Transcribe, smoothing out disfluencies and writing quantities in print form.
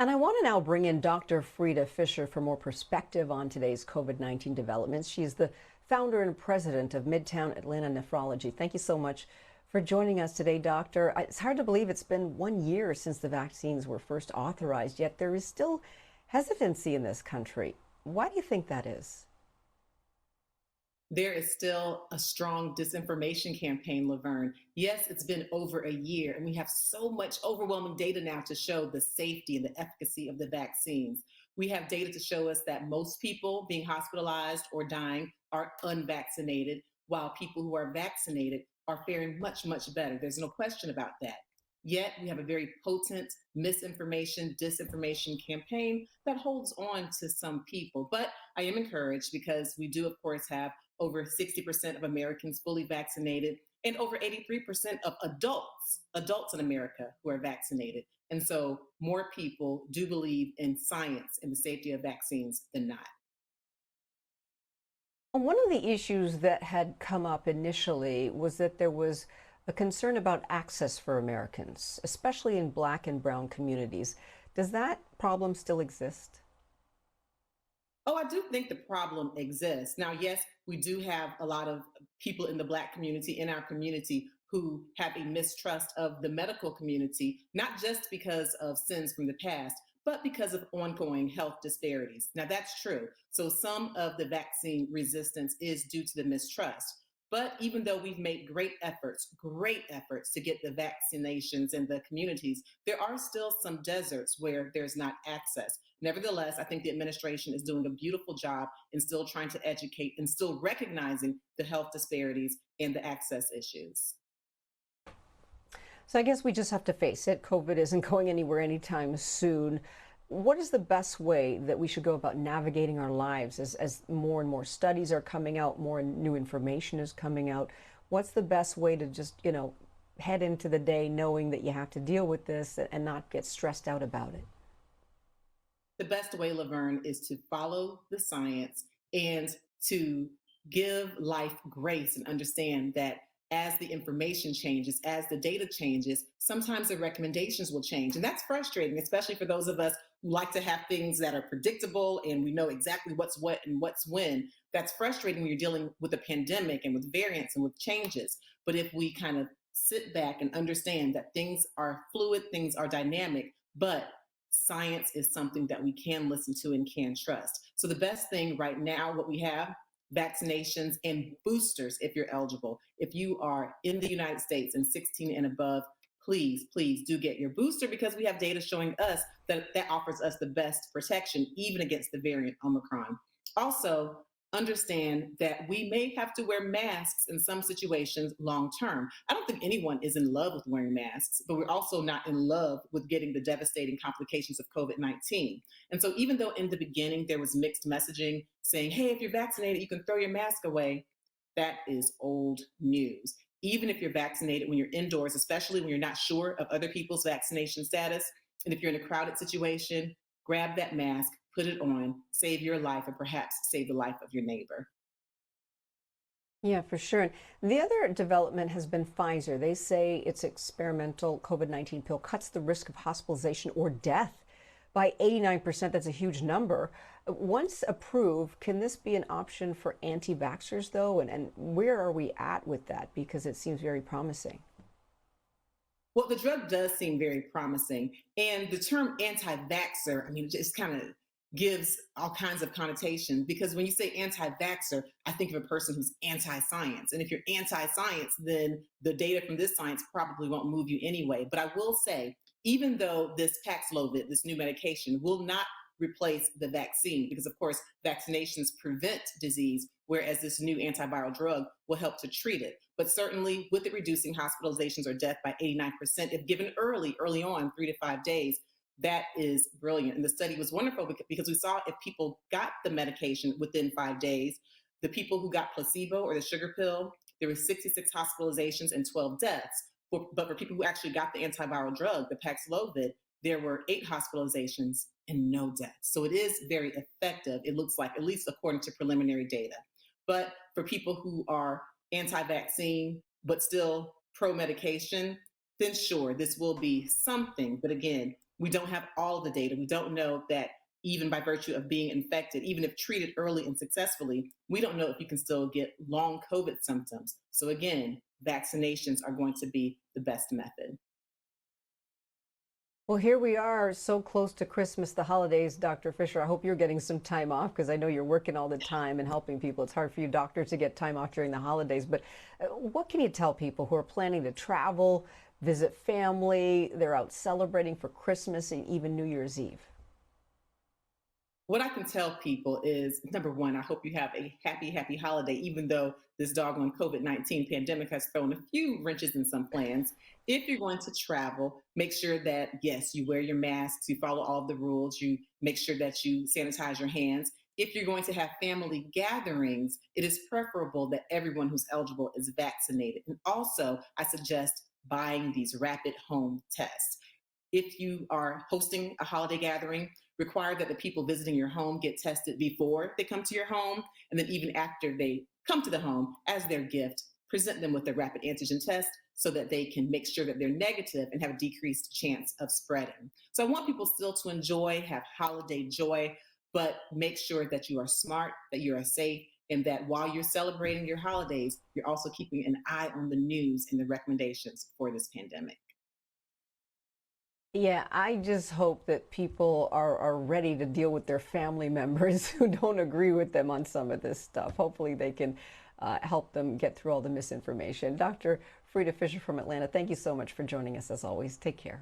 And I want to now bring in Dr. Frita Fisher for more perspective on today's COVID-19 developments. She's the founder and president of Midtown Atlanta Nephrology. Thank you so much for joining us today, Doctor. It's hard to believe it's been 1 year since the vaccines were first authorized, yet there is still hesitancy in this country. Why do you think that is? There is still a strong disinformation campaign, Laverne. Yes, it's been over a year, and we have so much overwhelming data now to show the safety and the efficacy of the vaccines. We have data to show us that most people being hospitalized or dying are unvaccinated, while people who are vaccinated are faring much, much better. There's no question about that. Yet we have a very potent misinformation, disinformation campaign that holds on to some people. But I am encouraged because we do, of course, have over 60% of Americans fully vaccinated and over 83% of adults in America who are vaccinated. And so more people do believe in science and the safety of vaccines than not. One of the issues that had come up initially was that there was a concern about access for Americans, especially in Black and Brown communities. Does that problem still exist? Oh, I do think the problem exists. Now, yes, we do have a lot of people in the Black community, in our community, who have a mistrust of the medical community, not just because of sins from the past, but because of ongoing health disparities. Now, that's true. So, some of the vaccine resistance is due to the mistrust. But even though we've made great efforts to get the vaccinations in the communities, there are still some deserts where there's not access. Nevertheless, I think the administration is doing a beautiful job in still trying to educate and still recognizing the health disparities and the access issues. So I guess we just have to face it. COVID isn't going anywhere anytime soon. What is the best way that we should go about navigating our lives as more and more studies are coming out, more new information is coming out? What's the best way to just, head into the day knowing that you have to deal with this and not get stressed out about it? The best way, Laverne, is to follow the science and to give life grace and understand that as the information changes, as the data changes, sometimes the recommendations will change. And that's frustrating, especially for those of us who like to have things that are predictable and we know exactly what's what and what's when. That's frustrating when you're dealing with a pandemic and with variants and with changes. But if we kind of sit back and understand that things are fluid, things are dynamic, but science is something that we can listen to and can trust. So the best thing right now, what we have, vaccinations and boosters if you're eligible. If you are in the United States and 16 and above, please do get your booster because we have data showing us that that offers us the best protection even against the variant Omicron. Also, understand that we may have to wear masks in some situations long term. I don't think anyone is in love with wearing masks, but we're also not in love with getting the devastating complications of COVID 19. And so, even though in the beginning there was mixed messaging saying, hey, if you're vaccinated, you can throw your mask away, that is old news. Even if you're vaccinated when you're indoors, especially when you're not sure of other people's vaccination status, and if you're in a crowded situation, grab that mask, put it on, save your life, and perhaps save the life of your neighbor. Yeah, for sure. And the other development has been Pfizer. They say its experimental COVID-19 pill cuts the risk of hospitalization or death by 89%. That's a huge number. Once approved, can this be an option for anti-vaxxers, though? And where are we at with that? Because it seems very promising. Well, the drug does seem very promising. And the term anti vaxxer, I mean, it just kind of gives all kinds of connotations because when you say anti vaxxer, I think of a person who's anti science. And if you're anti science, then the data from this science probably won't move you anyway. But I will say, even though this Paxlovid, this new medication, will not replace the vaccine, because of course, vaccinations prevent disease, whereas this new antiviral drug will help to treat it. But certainly with it reducing hospitalizations or death by 89%, if given early on, 3 to 5 days, that is brilliant. And the study was wonderful because we saw if people got the medication within 5 days, the people who got placebo or the sugar pill, there were 66 hospitalizations and 12 deaths. But for people who actually got the antiviral drug, the Paxlovid, there were 8 hospitalizations and no deaths. So it is very effective, it looks like, at least according to preliminary data. But for people who are anti vaccine, but still pro medication, then sure, this will be something. But again, We don't have all the data. We don't know that even by virtue of being infected, even if treated early and successfully, we don't know if you can still get long COVID symptoms. So again, vaccinations are going to be the best method. Well, here we are so close to Christmas, the holidays, Dr. Fisher. I hope you're getting some time off because I know you're working all the time and helping people. It's hard for you doctors to get time off during the holidays. But what can you tell people who are planning to travel, visit family, they're out celebrating for Christmas and even New Year's Eve? What I can tell people is number one, I hope you have a happy, happy holiday, even though this doggone COVID-19 pandemic has thrown a few wrenches in some plans. If you're going to travel, make sure that, yes, you wear your masks, you follow all of the rules, you make sure that you sanitize your hands. If you're going to have family gatherings, it is preferable that everyone who's eligible is vaccinated. And also, I suggest buying these rapid home tests. If you are hosting a holiday gathering, require that the people visiting your home get tested before they come to your home. And then, even after they come to the home, as their gift, present them with a rapid antigen test so that they can make sure that they're negative and have a decreased chance of spreading. So, I want people still to enjoy, have holiday joy, but make sure that you are smart, that you are safe, and that while you're celebrating your holidays, you're also keeping an eye on the news and the recommendations for this pandemic. Yeah, I just hope that people are ready to deal with their family members who don't agree with them on some of this stuff. Hopefully, they can help them get through all the misinformation. Dr. Frita Fisher from Atlanta, thank you so much for joining us as always. Take care.